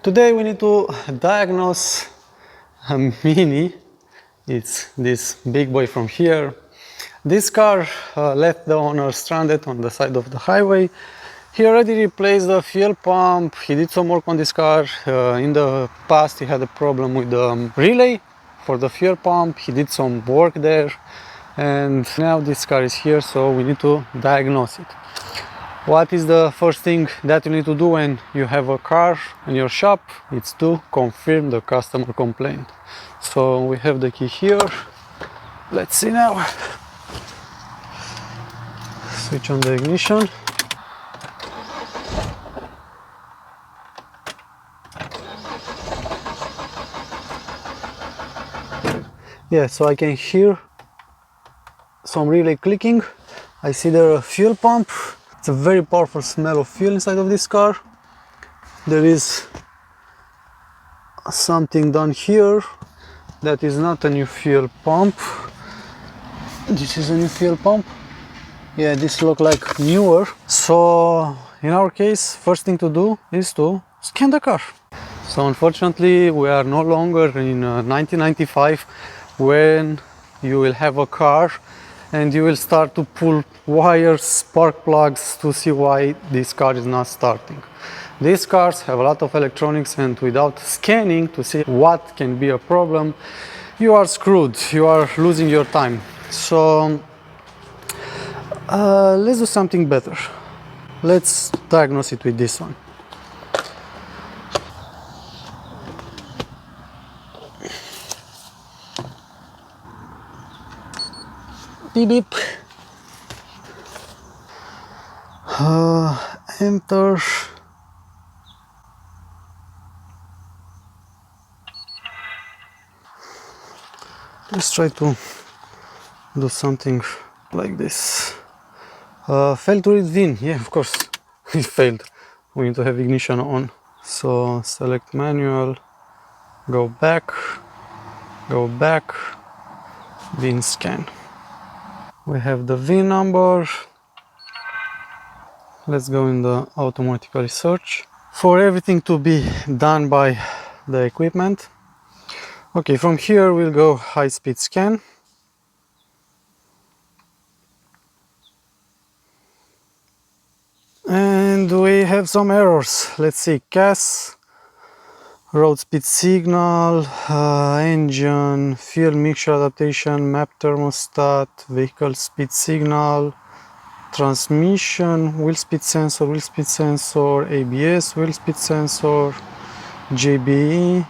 Today we need to diagnose a Mini. It's this big boy from here. This car left the owner stranded on the side of the highway. He already replaced the fuel pump. He did some work on this car. In the past he had a problem with the relay for the fuel pump. He did some work there, and now this car is here, so we need to diagnose it. What is the first thing that you need to do when you have a car in your shop? It's to confirm the customer complaint. So we have the key here. Let's see now. Switch on the ignition. Yeah, so I can hear some relay clicking. I see the fuel pump. It's a very powerful smell of fuel inside of this car. There is something done here that is not a new fuel pump. This is a new fuel pump. Yeah, this looks like newer. So in our case, first thing to do is to scan the car. So unfortunately, we are no longer in 1995 when you will have a car and you will start to pull wires, spark plugs to see why this car is not starting. These cars have a lot of electronics, and without scanning to see what can be a problem, you are screwed, you are losing your time. So let's do something better. Let's diagnose it with this one. Beep beep. Enter. Let's try to do something like this. Failed to read VIN. Yeah, of course, it failed. We need to have ignition on. So select manual, go back, VIN scan. We have the VIN number. Let's go in the automatically search. For everything to be done by the equipment. Okay, from here we'll go high-speed scan. And we have some errors. Let's see, CAS, road speed signal, engine, fuel mixture adaptation, map thermostat, vehicle speed signal, transmission, wheel speed sensor, ABS, wheel speed sensor, JBE,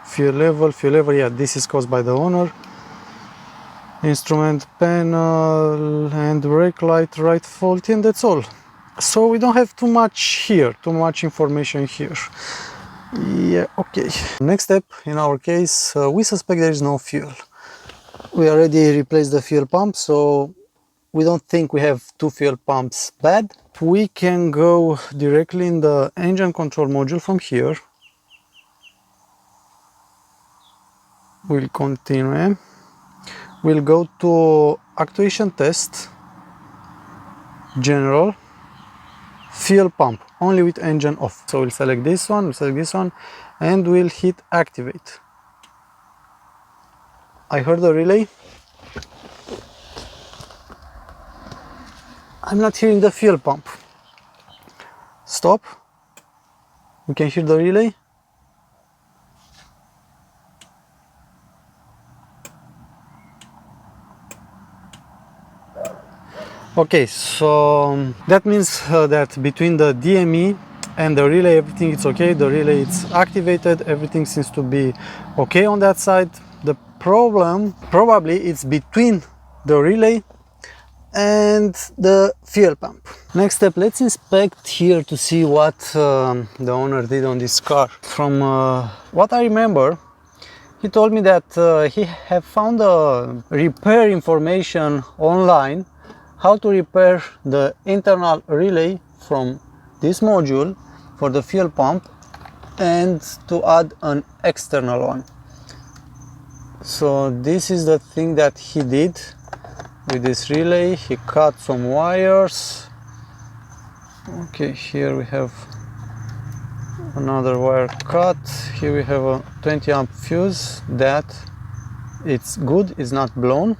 fuel level, yeah, this is caused by the owner. Instrument panel and brake light right faulty, and that's all. So we don't have too much information here. Yeah, okay. Next step in our case, we suspect there is no fuel. We already replaced the fuel pump, so we don't think we have two fuel pumps bad. We can go directly in the engine control module from here. We'll continue. We'll go to actuation test, general, fuel pump, only with engine off. So we'll select this one, and we'll hit activate. I heard the relay. I'm not hearing the fuel pump. Stop. We can hear the relay. Okay, so that means that between the DME and the relay everything is okay. The relay is activated, everything seems to be okay on that side. The problem probably it's between the relay and the fuel pump. Next step, let's inspect here to see what the owner did on this car. From what I remember, he told me that he have found repair information online, how to repair the internal relay from this module for the fuel pump and to add an external one. So this is the thing that he did with this relay. He cut some wires. Okay, here we have Another wire cut. Here we have a 20 amp fuse that it's good, it's not blown.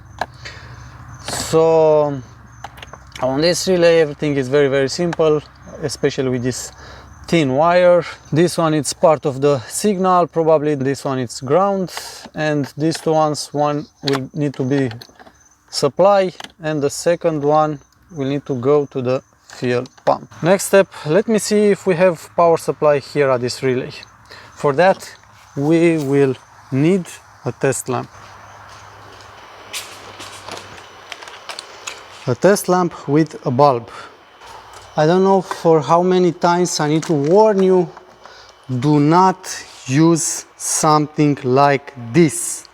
So on this relay everything is very simple, especially with this thin wire. This one is part of the signal, probably this one is ground, and these two ones, one will need to be supply and the second one will need to go to the fuel pump. Next step, let me see if we have power supply here at this relay. For that we will need a test lamp. A test lamp with a bulb. I don't know for how many times I need to warn you, do not use something like this.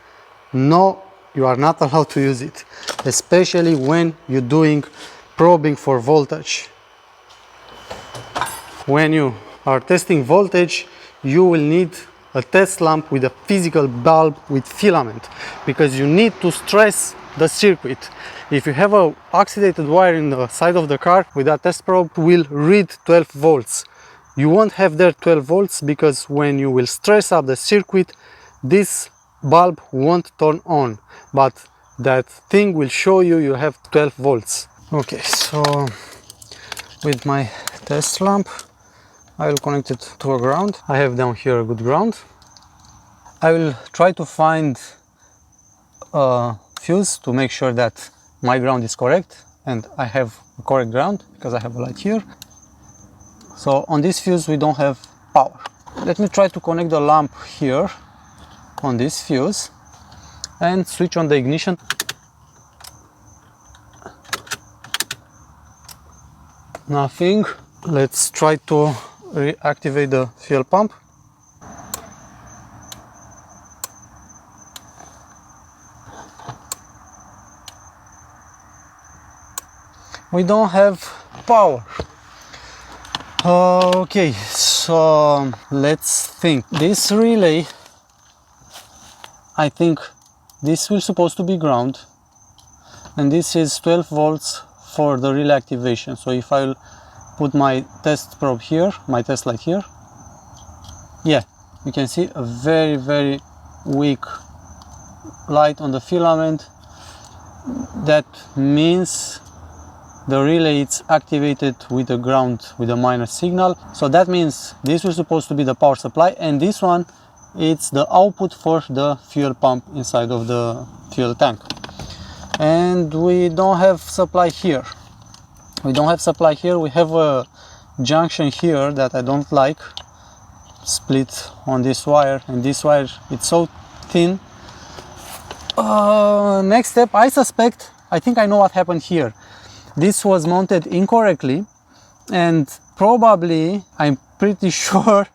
No, you are not allowed to use it, especially when you're doing probing for voltage. When you are testing voltage, you will need a test lamp with a physical bulb with filament, because you need to stress the circuit. If you have a oxidated wire in the side of the car, with that test probe will read 12 volts. You won't have there 12 volts because when you will stress up the circuit, this bulb won't turn on, but that thing will show you you have 12 volts. Okay, so with my test lamp I will connect it to a ground. I have down here a good ground. I will try to find a fuse to make sure that my ground is correct and I have a correct ground because I have a light here. So on this fuse we don't have power. Let me try to connect the lamp here on this fuse and switch on the ignition. Nothing. Let's try to reactivate the fuel pump. We don't have power. Okay, so let's think. This relay, I think this will supposed to be ground, and this is 12 volts for the relay activation. So if I'll put my test probe here, my test light here, yeah, you can see a very weak light on the filament. That means the relay is activated with the ground with a minus signal. So that means this was supposed to be the power supply, and this one it's the output for the fuel pump inside of the fuel tank. And we don't have supply here. We don't have supply here. We have a junction here that I don't like, split on this wire, and this wire it's so thin. Next step, I think I know what happened here. This was mounted incorrectly, and probably, I'm pretty sure,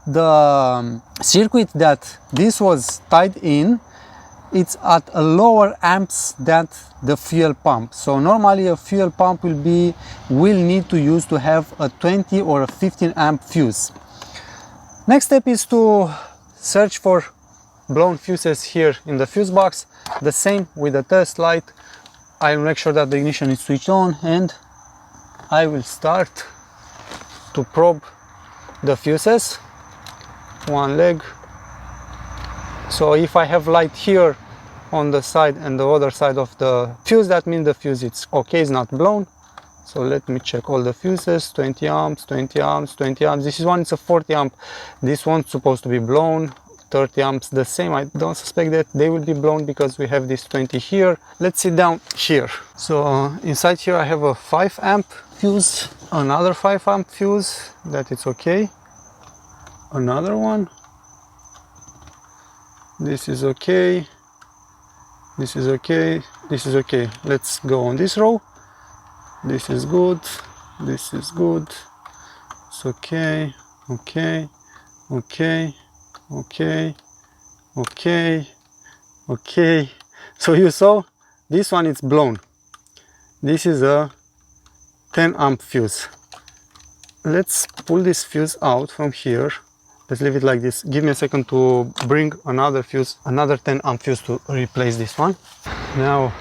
the circuit that this was tied in, it's at a lower amps than the fuel pump. So normally a fuel pump will need to use to have a 20 or a 15 amp fuse. Next step is to search for blown fuses here in the fuse box. The same with the test light. I'll make sure that the ignition is switched on and I will start to probe the fuses. One leg. So if I have light here on the side and the other side of the fuse, that means the fuse is okay, it's not blown. So let me check all the fuses. 20 amps, 20 amps, 20 amps. This is one, it's a 40 amp. This one's supposed to be blown. 30 amps, the same. I don't suspect that they will be blown because we have this 20 here. Let's sit down here. So inside here I have a 5 amp fuse, another 5 amp fuse, that it's okay. Another one. This is okay. This is okay. This is okay. Let's go on this row. This is good. This is good. It's okay. Okay. Okay. Okay. Okay. Okay. So you saw this one is blown. This is a 10 amp fuse. Let's pull this fuse out from here. Let's leave it like this. Give me a second to bring another fuse, another 10 amp fuse to replace this one. Now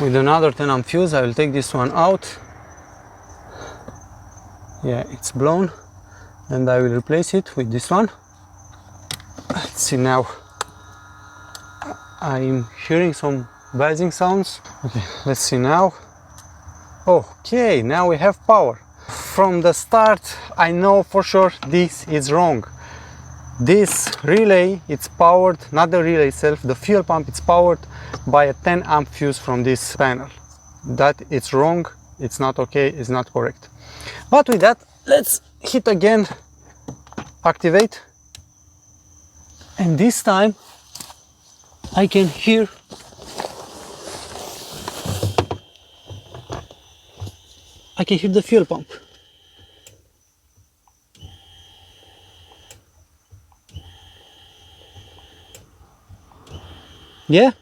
with another 10 amp fuse I will take this one out. Yeah, it's blown. and I will replace it with this one. Let's see now. I'm hearing some buzzing sounds. Okay, let's see now. Okay, now we have power. From the start, I know for sure this is wrong. This relay, it's powered, not the relay itself, the fuel pump, it's powered by a 10 amp fuse from this panel. That it's wrong, it's not okay, it's not correct. But with that, let's hit again, activate. And this time, I can hear the fuel pump. Yeah.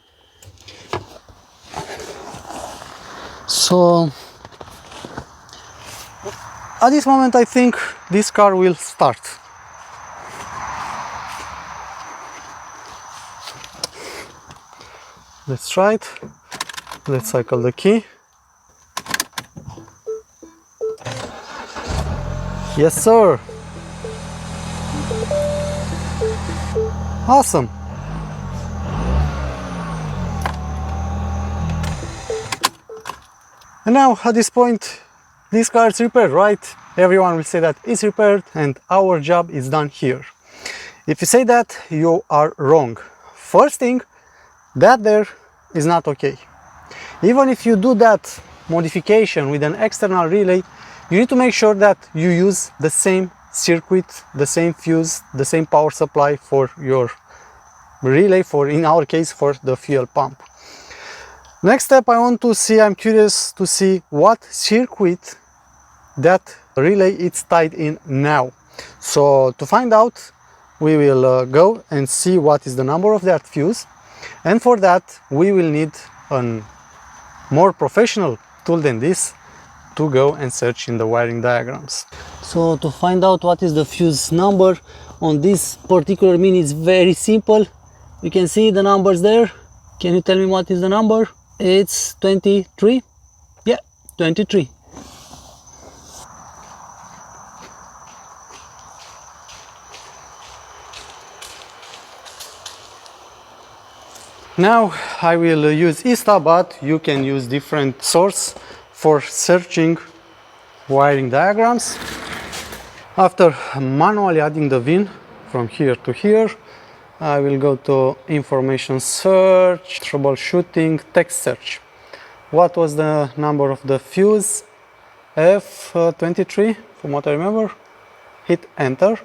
So at this moment I think this car will start. Let's try it. Let's cycle the key. Yes, sir. Awesome. And now at this point, this car is repaired, right? Everyone will say that it's repaired and our job is done here. If you say that, you are wrong. First thing, that there is not okay. Even if you do that modification with an external relay, you need to make sure that you use the same circuit, the same fuse, the same power supply for your relay, for, in our case, for the fuel pump. Next step, I'm curious to see what circuit that relay is tied in now. So to find out, we will go and see what is the number of that fuse. And for that, we will need a more professional tool than this to go and search in the wiring diagrams. So to find out what is the fuse number on this particular mini, it's very simple. You can see the numbers there. Can you tell me what is the number? It's 23. Yeah, 23. Now I will use ISTA, but you can use different source for searching wiring diagrams. After manually adding the VIN from here to here, I will go to information search, troubleshooting, text search. What was the number of the fuse? F23, from what I remember. Hit enter.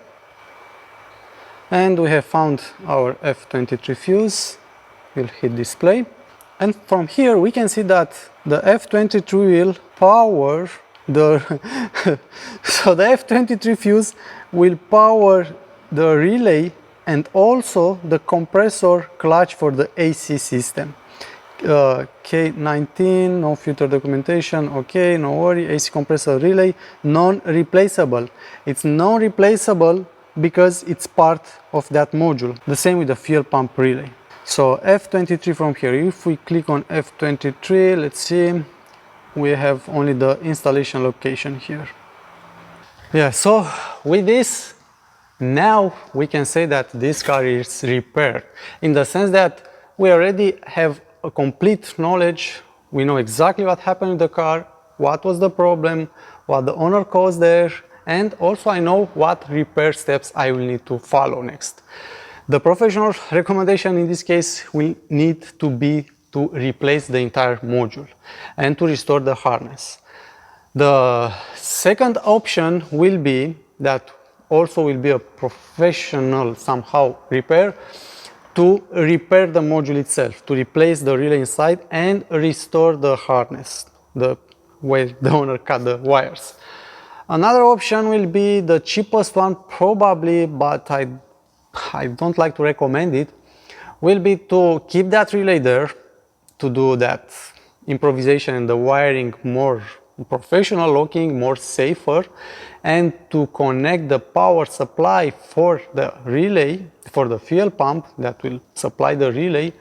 And we have found our F23 fuse. We'll hit display. And from here we can see that the F23 will power the so the F23 fuse will power the relay and also the compressor clutch for the AC system. K19, no filter documentation, okay, no worry. AC compressor relay, non-replaceable. It's non-replaceable because it's part of that module. The same with the fuel pump relay. So F23 from here, if we click on F23, let's see, we have only the installation location here. Yeah, so with this, now we can say that this car is repaired, in the sense that we already have a complete knowledge. We know exactly what happened with the car, what was the problem, what the owner caused there, and also I know what repair steps I will need to follow next. The professional recommendation in this case will need to be to replace the entire module and to restore the harness. The second option will be that also will be a professional somehow repair, to repair the module itself, to replace the relay inside and restore the harness, the way the owner cut the wires. Another option will be the cheapest one probably, but I don't like to recommend it, will be to keep that relay there, to do that improvisation and the wiring more professional looking, more safer, and to connect the power supply for the relay, for the fuel pump that will supply the relay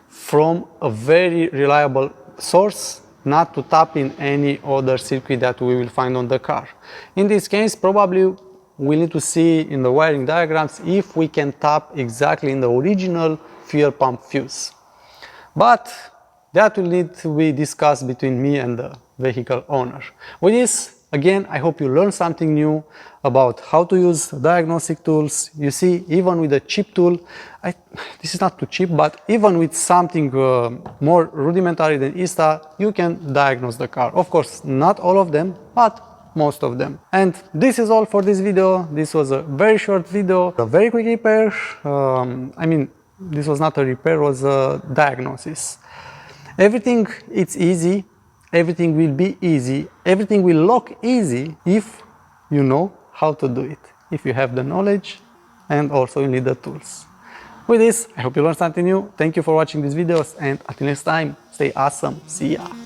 from a very reliable source, not to tap in any other circuit that we will find on the car. In this case, probably we need to see in the wiring diagrams if we can tap exactly in the original fuel pump fuse. But that will need to be discussed between me and the vehicle owner. With this, again, I hope you learned something new about how to use diagnostic tools. You see, even with a cheap tool, this is not too cheap, but even with something more rudimentary than ISTA, you can diagnose the car. Of course, not all of them, but most of them. And this is all for this video. This was a very short video, a very quick repair. This was not a repair, it was a diagnosis. Everything it's easy, everything will be easy, everything will look easy if you know how to do it, if you have the knowledge and also you need the tools. With this, I hope you learned something new. Thank you for watching these videos, and until next time, stay awesome. See ya.